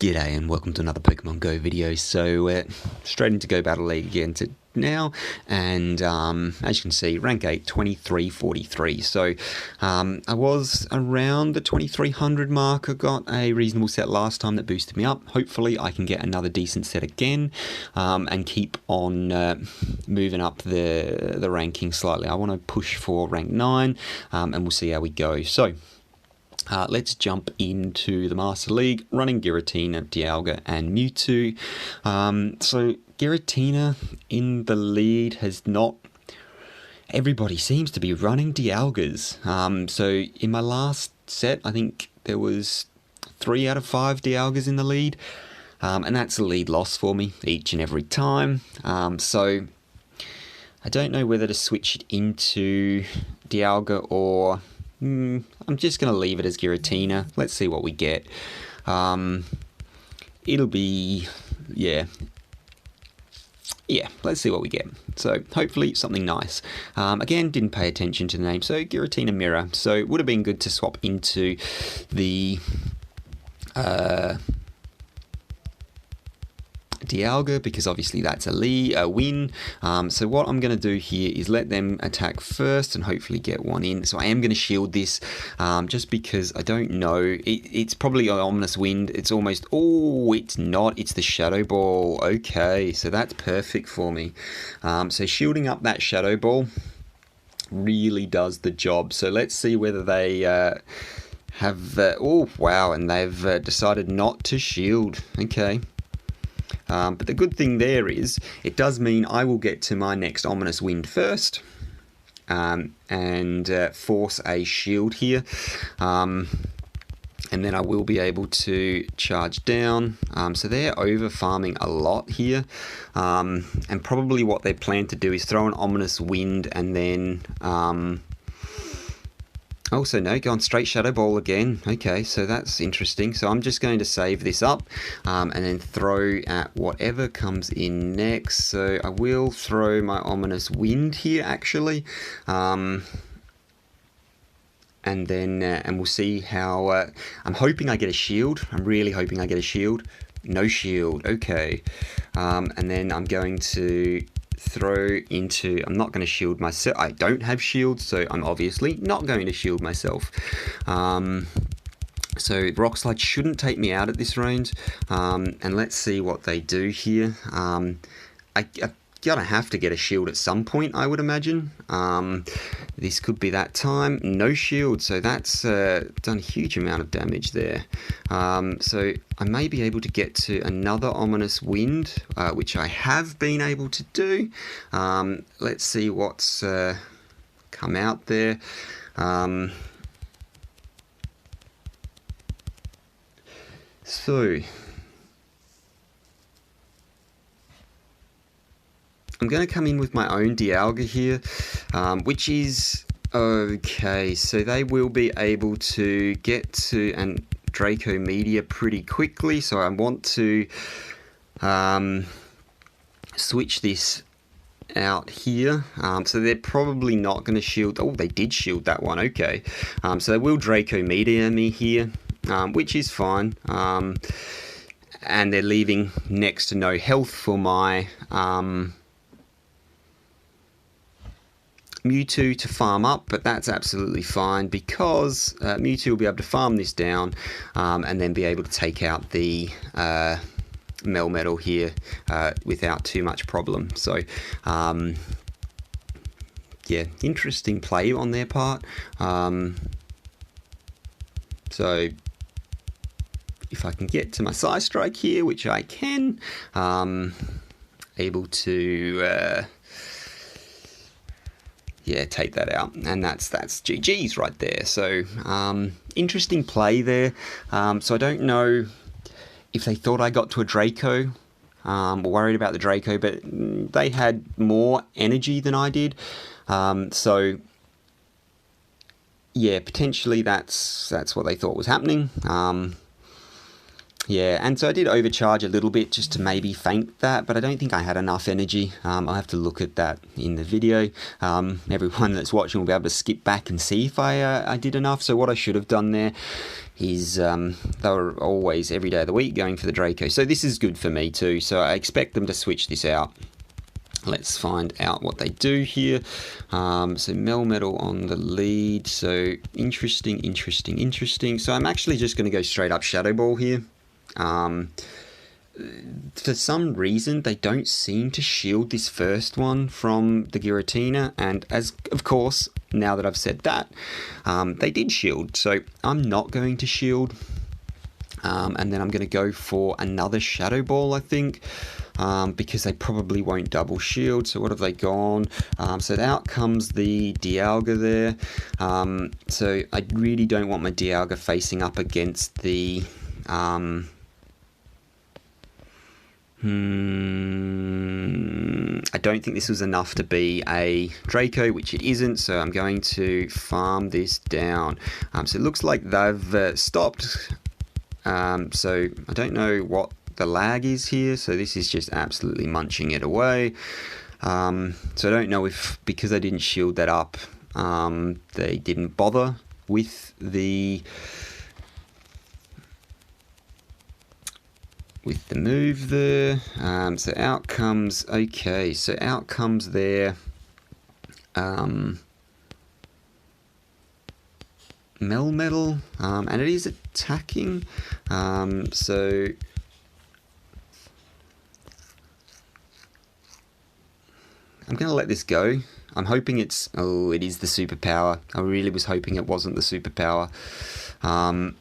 G'day and welcome to another Pokemon Go video. So straight into Go Battle League again now, and as you can see, rank 8, 2343. So I was around the 2300 mark. I got a reasonable set last time that boosted me up. Hopefully I can get another decent set again and keep on moving up the ranking slightly. I want to push for rank 9 and we'll see how we go. So let's jump into the Master League, running Giratina, Dialga and Mewtwo. So Giratina in the lead has not... Everybody seems to be running Dialgas. So in my last set, I think there was 3 out of 5 Dialgas in the lead. And that's a lead loss for me each and every time. So I don't know whether to switch it into Dialga or... I'm just going to leave it as Giratina. Let's see what we get. It'll be... Yeah, let's see what we get. So hopefully something nice. Again, didn't pay attention to the name. So Giratina Mirror. So it would have been good to swap into the... Dialga, because obviously that's a win. So what I'm going to do here is let them attack first and hopefully get one in. So I am going to shield this just because I don't know. It's probably an Ominous Wind. It's almost... Oh, it's not. It's the Shadow Ball. Okay, so that's perfect for me. So shielding up that Shadow Ball really does the job. So let's see whether they... have... oh, wow, and they've decided not to shield. Okay. But the good thing there is, it does mean I will get to my next Ominous Wind first, and force a shield here, and then I will be able to charge down. So they're over farming a lot here, and probably what they plan to do is throw an Ominous Wind and then... Also, no, go on straight Shadow Ball again. Okay, so that's interesting. So I'm just going to save this up and then throw at whatever comes in next. So I will throw my Ominous Wind here, actually. And then and we'll see how... I'm hoping I get a shield. I'm really hoping I get a shield. No shield. Okay. And then I'm going to... throw into... I'm not going to shield myself. I don't have shields, so I'm obviously not going to shield myself. So Rock Slide shouldn't take me out at this range. And let's see what they do here. I gonna have to get a shield at some point, I would imagine. This could be that time. No shield, so that's done a huge amount of damage there. So I may be able to get to another Ominous Wind, which I have been able to do. Let's see what's come out there. So... I'm going to come in with my own Dialga here, which is okay. So they will be able to get to an Draco Meteor pretty quickly. So I want to switch this out here. So they're probably not going to shield. Oh, they did shield that one. Okay. So they will Draco Meteor me here, which is fine. And they're leaving next to no health for my... Mewtwo to farm up, but that's absolutely fine because Mewtwo will be able to farm this down and then be able to take out the Melmetal here without too much problem. So yeah, interesting play on their part. So if I can get to my Psy Strike here, which I can, able to yeah, take that out, and that's GG's right there. So interesting play there. So I don't know if they thought I got to a Draco, or worried about the Draco, but they had more energy than I did. So yeah, potentially that's what they thought was happening. Yeah, and so I did overcharge a little bit just to maybe feint that, but I don't think I had enough energy. I'll have to look at that in the video. Everyone that's watching will be able to skip back and see if I did enough. So what I should have done there they were always every day of the week going for the Draco. So this is good for me too. So I expect them to switch this out. Let's find out what they do here. So Melmetal on the lead. So interesting. So I'm actually just going to go straight up Shadow Ball here. For some reason, they don't seem to shield this first one from the Giratina, and as of course, now that I've said that, they did shield, so I'm not going to shield, and then I'm going to go for another Shadow Ball, I think, because they probably won't double shield. So what have they gone? So out comes the Dialga there, so I really don't want my Dialga facing up against the... I don't think this was enough to be a Draco, which it isn't, so I'm going to farm this down. So it looks like they've stopped, so I don't know what the lag is here, so this is just absolutely munching it away. So I don't know if, because I didn't shield that up, they didn't bother with the move there. So out comes, okay, so out comes their Melmetal, and it is attacking, so I'm going to let this go. I'm hoping it's, oh, it is the superpower. I really was hoping it wasn't the superpower, and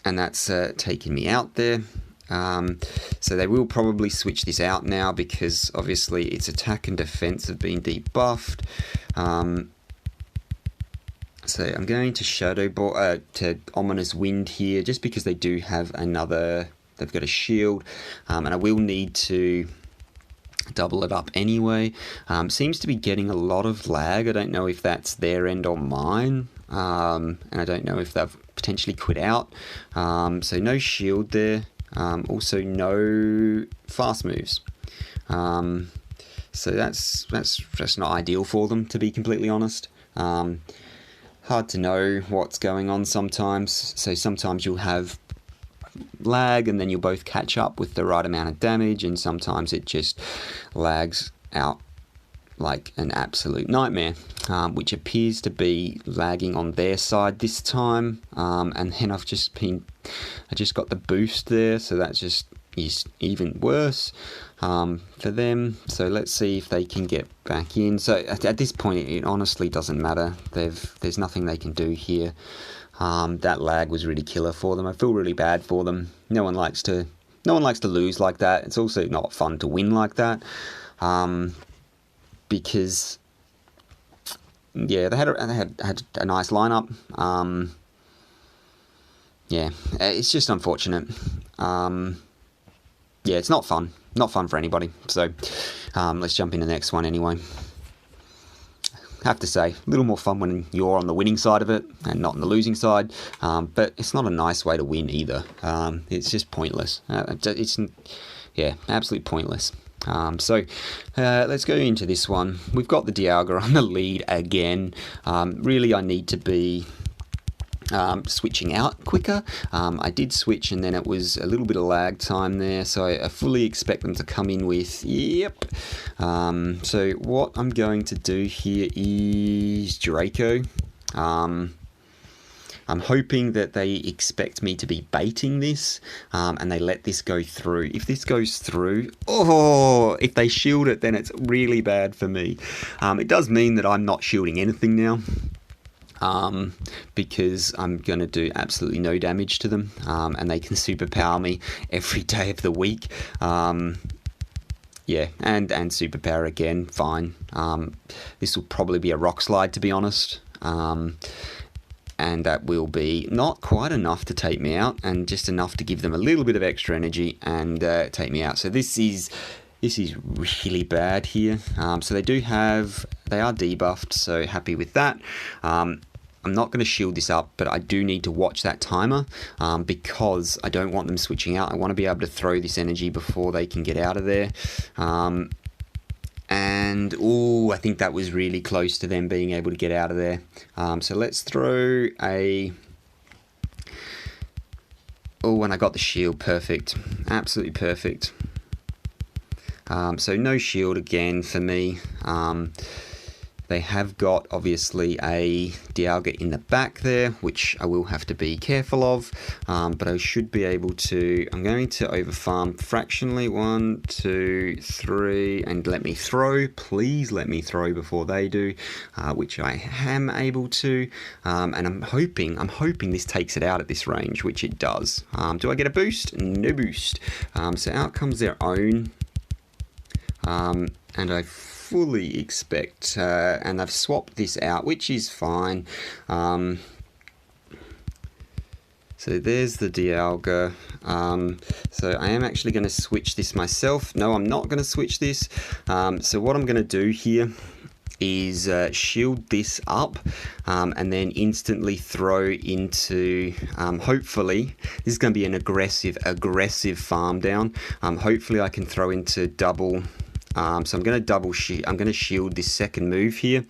that's taking me out there. So they will probably switch this out now because obviously its attack and defense have been debuffed. So I'm going to Shadow Ball, to Ominous Wind here, just because they do have another, they've got a shield, and I will need to double it up anyway. Seems to be getting a lot of lag. I don't know if that's their end or mine, and I don't know if they've potentially quit out. So no shield there. Also no fast moves, so that's not ideal for them, to be completely honest. Hard to know what's going on sometimes, so sometimes you'll have lag and then you'll both catch up with the right amount of damage, and sometimes it just lags out like an absolute nightmare, which appears to be lagging on their side this time, and then I just got the boost there, so that just is even worse for them. So let's see if they can get back in. So at this point it honestly doesn't matter. There's nothing they can do here. That lag was really killer for them. I feel really bad for them. No one likes to lose like that. It's also not fun to win like that, because yeah, they had a nice lineup. Yeah, it's just unfortunate. Yeah, it's not fun for anybody. So let's jump into the next one anyway. Have to say, a little more fun when you're on the winning side of it and not on the losing side, but it's not a nice way to win either. It's just pointless. It's absolutely pointless. So let's go into this one. We've got the Dialga on the lead again. Really, I need to be switching out quicker. I did switch and then it was a little bit of lag time there, so I fully expect them to come in with, yep. So what I'm going to do here is Draco. I'm hoping that they expect me to be baiting this, and they let this go through. If this goes through, if they shield it, then it's really bad for me. It does mean that I'm not shielding anything now, because I'm going to do absolutely no damage to them, and they can superpower me every day of the week. Yeah, and superpower again, fine. This will probably be a rock slide, to be honest. And that will be not quite enough to take me out, and just enough to give them a little bit of extra energy and take me out. So this is really bad here. So they are debuffed, so happy with that. I'm not going to shield this up, but I do need to watch that timer, because I don't want them switching out. I want to be able to throw this energy before they can get out of there. And, I think that was really close to them being able to get out of there. So let's throw a Oh, and I got the shield. Perfect. Absolutely perfect. So no shield again for me. They have got, obviously, a Dialga in the back there, which I will have to be careful of. But I should be able to... I'm going to overfarm fractionally. 1, 2, 3, and let me throw. Please let me throw before they do, which I am able to. And I'm hoping this takes it out at this range, which it does. Do I get a boost? No boost. So out comes their own. And I fully expect, and I've swapped this out, which is fine. So there's the Dialga. So I am actually going to switch this myself. No, I'm not going to switch this. So what I'm going to do here is shield this up, and then instantly throw into, hopefully, this is going to be an aggressive farm down. Hopefully I can throw into double. So I'm going to shield this second move here,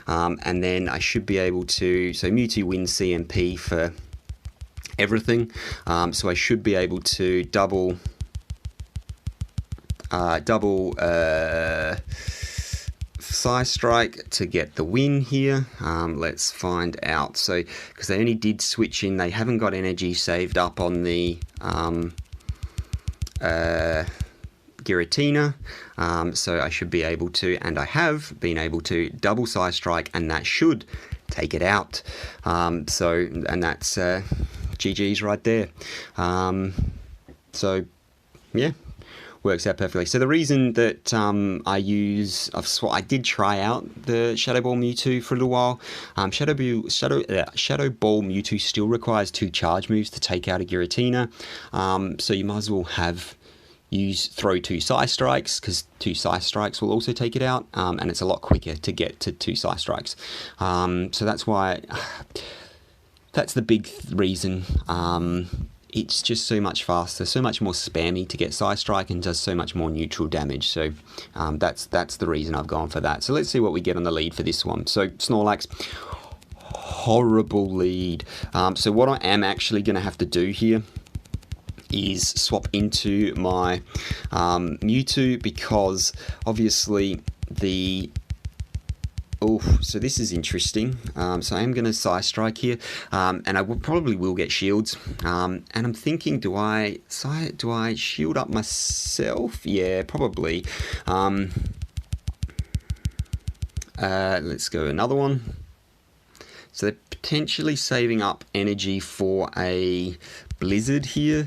and then I should be able to. So Mewtwo wins CMP for everything. So I should be able to double Psy Strike to get the win here. Let's find out. So because they only did switch in, they haven't got energy saved up on the Giratina, so I should be able to, and I have been able to, double Psy Strike, and that should take it out. And that's GG's right there. So yeah, works out perfectly. So the reason that I did try out the Shadow Ball Mewtwo for a little while. Shadow Ball Mewtwo still requires 2 charge moves to take out a Giratina, so you might as well throw 2 Psy Strikes, because 2 Psy Strikes will also take it out, and it's a lot quicker to get to 2 Psy Strikes. So that's why, that's the big reason. It's just so much faster, so much more spammy to get Psy Strike, and does so much more neutral damage. So that's the reason I've gone for that. So let's see what we get on the lead for this one. So Snorlax, horrible lead. So what I am actually going to have to do here is swap into my Mewtwo, because obviously so this is interesting. So I am going to Psy Strike here, and I probably will get shields. And I'm thinking, do I shield up myself? Yeah, probably. Let's go another one. So they're potentially saving up energy for a Blizzard here.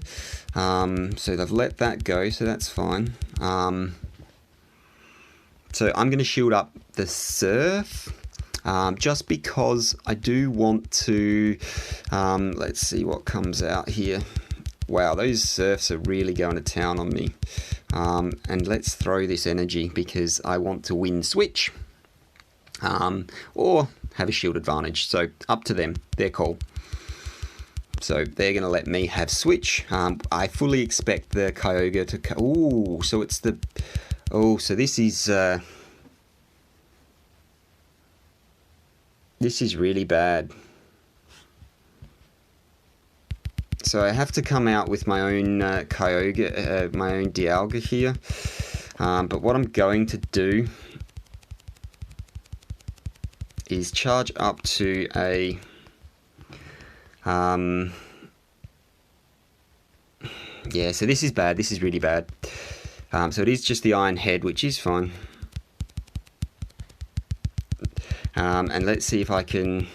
So they've let that go, so that's fine. So I'm going to shield up the Surf, just because I do want to. Let's see what comes out here. Wow, those Surfs are really going to town on me. And let's throw this energy, because I want to win switch, or have a shield advantage. So up to them, their call. So they're going to let me have switch. I fully expect the Kyogre to... Ooh, so it's the... Oh, so this is really bad. So I have to come out with my own Kyogre, my own Dialga here. But what I'm going to do is charge up to a... yeah, so this is bad. This is really bad. So it is just the Iron Head, which is fine. And let's see if I can...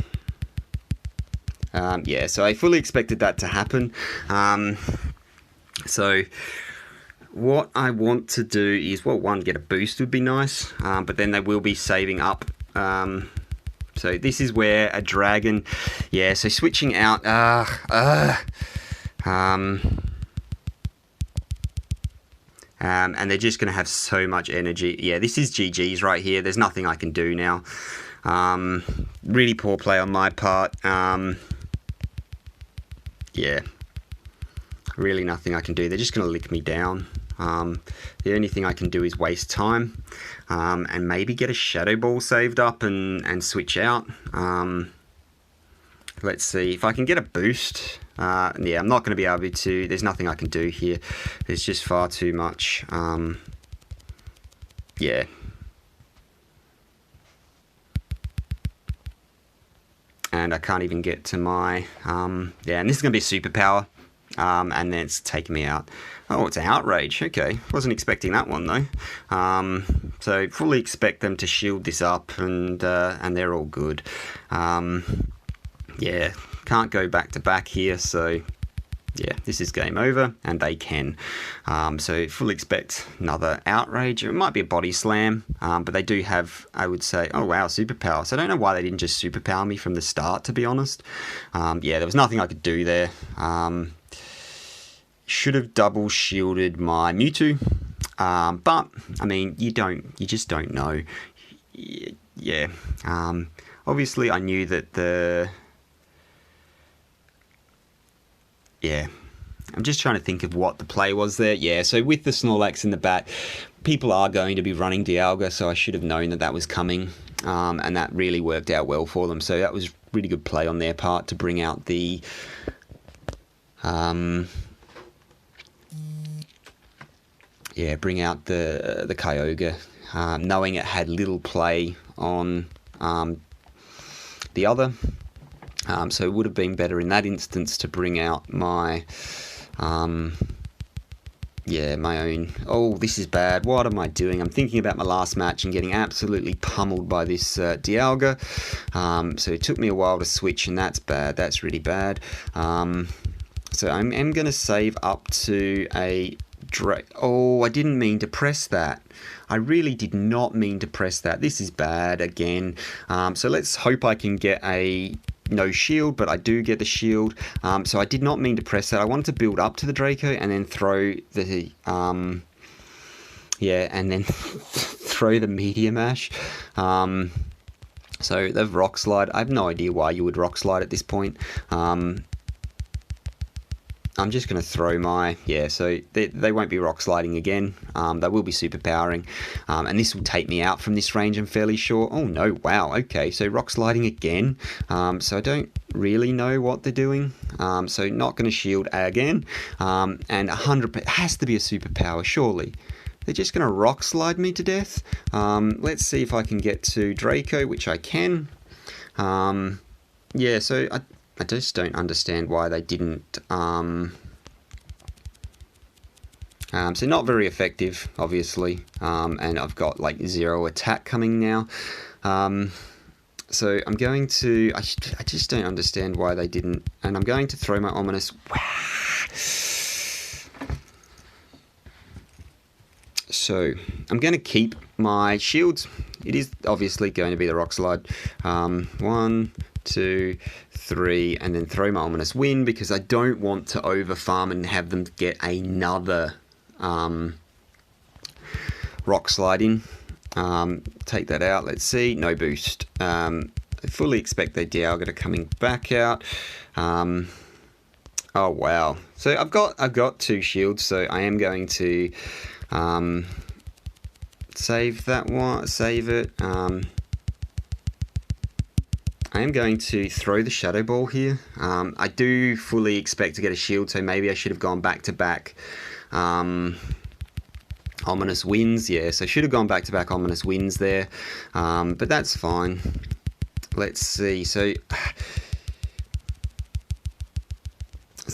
yeah, so I fully expected that to happen. So what I want to do is, well, one, get a boost would be nice, but then they will be saving up. So this is where a dragon... Yeah, so switching out... and they're just going to have so much energy. Yeah, this is GG's right here. There's nothing I can do now. Really poor play on my part. Yeah, really nothing I can do. They're just going to lick me down. The only thing I can do is waste time, and maybe get a Shadow Ball saved up and switch out. let's see if I can get a boost. Yeah, I'm not going to be able to. There's nothing I can do here. There's just far too much. Yeah. And I can't even get to my, yeah, and this is going to be a superpower, and then it's taking me out. Oh, it's Outrage, okay, wasn't expecting that one though. So fully expect them to shield this up, and they're all good. Yeah, can't go back to back here, so yeah, this is game over, and they can. So fully expect another Outrage. It might be a Body Slam, but they do have, I would say, oh wow, Superpower. So I don't know why they didn't just Superpower me from the start, to be honest. Yeah, there was nothing I could do there. Should have double shielded my Mewtwo, but I mean, you just don't know. Yeah, obviously I knew that yeah, I'm just trying to think of what the play was there. Yeah, so with the Snorlax in the back, people are going to be running Dialga, so I should have known that that was coming, and that really worked out well for them. So that was really good play on their part to bring out the the Kyogre, knowing it had little play on the other. So it would have been better in that instance to bring out my, yeah, my own. Oh, this is bad. What am I doing? I'm thinking about my last match and getting absolutely pummeled by this Dialga. So it took me a while to switch, and that's bad. That's really bad. So I'm going to save up to a Oh, I didn't mean to press that. I really did not mean to press that. This is bad again. So let's hope I can get a no shield, but I do get the shield. So I did not mean to press that. I wanted to build up to the Draco and then throw the yeah, and then throw the Meteor Mash. So the Rock Slide. I have no idea why you would Rock Slide at this point. I'm just going to throw my, yeah, so they won't be rock sliding again. They will be superpowering, and this will take me out from this range, I'm fairly sure. Oh no, wow, okay, so rock sliding again. So I don't really know what they're doing. So not going to shield again, and 100, it has to be a superpower, surely. They're just going to rock slide me to death. Let's see if I can get to Draco, which I can. Yeah, so I just don't understand why they didn't. So not very effective, obviously, and I've got like 0 attack coming now. So I'm going to. I just don't understand why they didn't, and I'm going to throw my ominous. So I'm going to keep my shields. It is obviously going to be the Rock Slide. 1, 2, 3, and then throw my Ominous Wind because I don't want to over farm and have them get another Rock Slide in. Take that out. Let's see. No boost. I fully expect their Dialga to coming back out. Oh wow. So I've got 2 shields. So I am going to save that one. Save it. I am going to throw the Shadow Ball here. I do fully expect to get a shield, so maybe I should have gone back to back Ominous Winds. Yeah, so I should have gone back to back Ominous Winds there, but that's fine. Let's see. So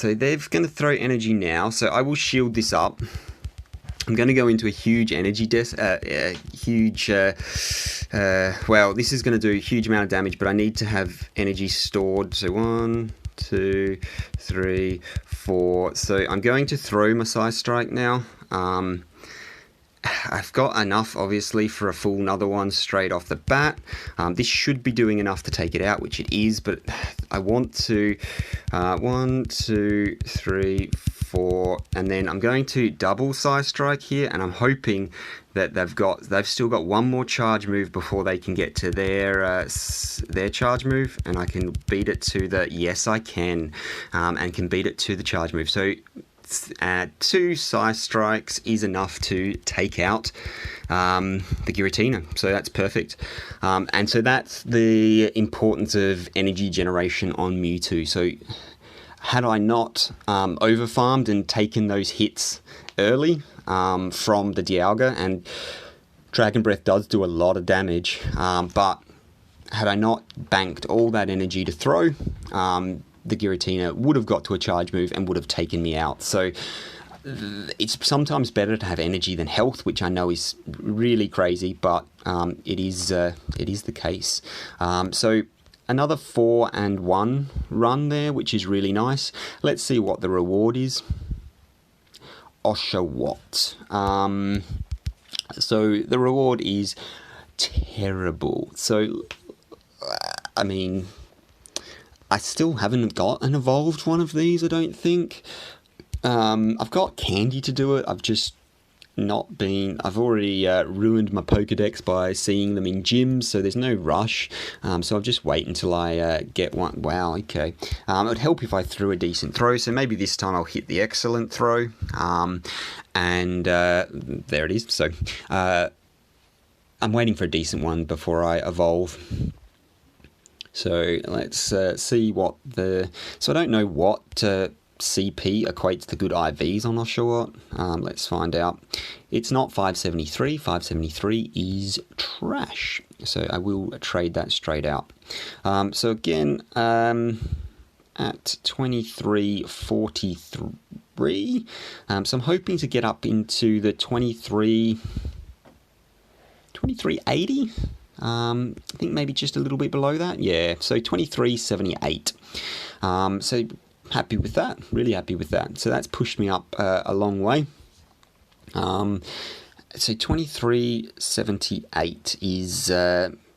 they're going to throw energy now, so I will shield this up. I'm going to go into a huge energy well, this is going to do a huge amount of damage, but I need to have energy stored. So 1, 2, 3, 4. So I'm going to throw my Psy Strike now. I've got enough, obviously, for a full another one straight off the bat. This should be doing enough to take it out, which it is, but I want to 1, 2, 3, 4, and then I'm going to double Psy Strike here, and I'm hoping that they've still got one more charge move before they can get to their charge move, and I can beat it to the, yes I can, and can beat it to the charge move. So 2 Size Strikes is enough to take out the Giratina, so that's perfect. And so that's the importance of energy generation on Mewtwo. So had I not over-farmed and taken those hits early from the Dialga, and Dragon Breath does do a lot of damage, but had I not banked all that energy to throw, the Giratina would have got to a charge move and would have taken me out. So it's sometimes better to have energy than health, which I know is really crazy, but it is the case. So another 4 and 1 run there, which is really nice. Let's see what the reward is. Oshawott. So the reward is terrible. So, I mean, I still haven't got an evolved one of these, I don't think. I've got Candy to do it. I've just not been... I've already ruined my Pokedex by seeing them in gyms, so there's no rush. So I'll just wait until I get one. Wow, okay. It would help if I threw a decent throw, so maybe this time I'll hit the excellent throw. And there it is. So I'm waiting for a decent one before I evolve. So let's see what the... So I don't know what CP equates to good IVs on Oshawott. Let's find out. It's not 573. 573 is trash. So I will trade that straight out. So again, at 2343. So I'm hoping to get up into the 2380. I think maybe just a little bit below that. Yeah, so 2378. So happy with that. Really happy with that. So that's pushed me up a long way. So 2378 is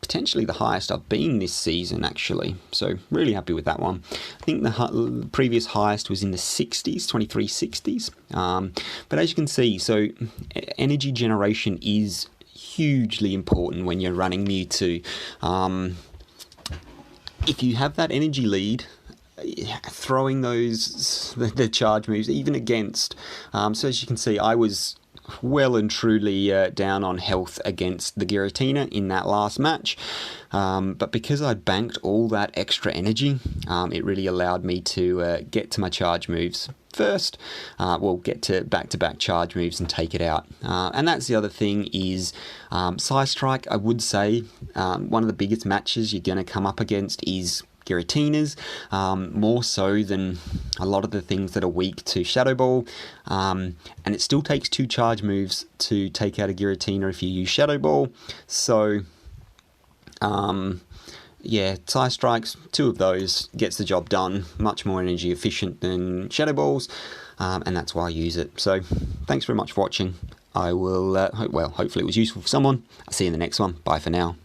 potentially the highest I've been this season, actually. So really happy with that one. I think the previous highest was in the 60s, 2360s. But as you can see, so energy generation is hugely important when you're running Mewtwo. If you have that energy lead, throwing those the charge moves even against, so as you can see, I was well and truly down on health against the Giratina in that last match, but because I banked all that extra energy, it really allowed me to get to my charge moves first, get to back-to-back charge moves and take it out. And that's the other thing is Size Strike, I would say, one of the biggest matches you're going to come up against is Giratinas, more so than a lot of the things that are weak to Shadow Ball, and it still takes 2 charge moves to take out a Giratina if you use Shadow Ball. So yeah, Size Strikes, 2 of those gets the job done, much more energy efficient than Shadow Balls, and that's why I use it. So thanks very much for watching. I will hopefully it was useful for someone. I'll see you in the next one. Bye for now.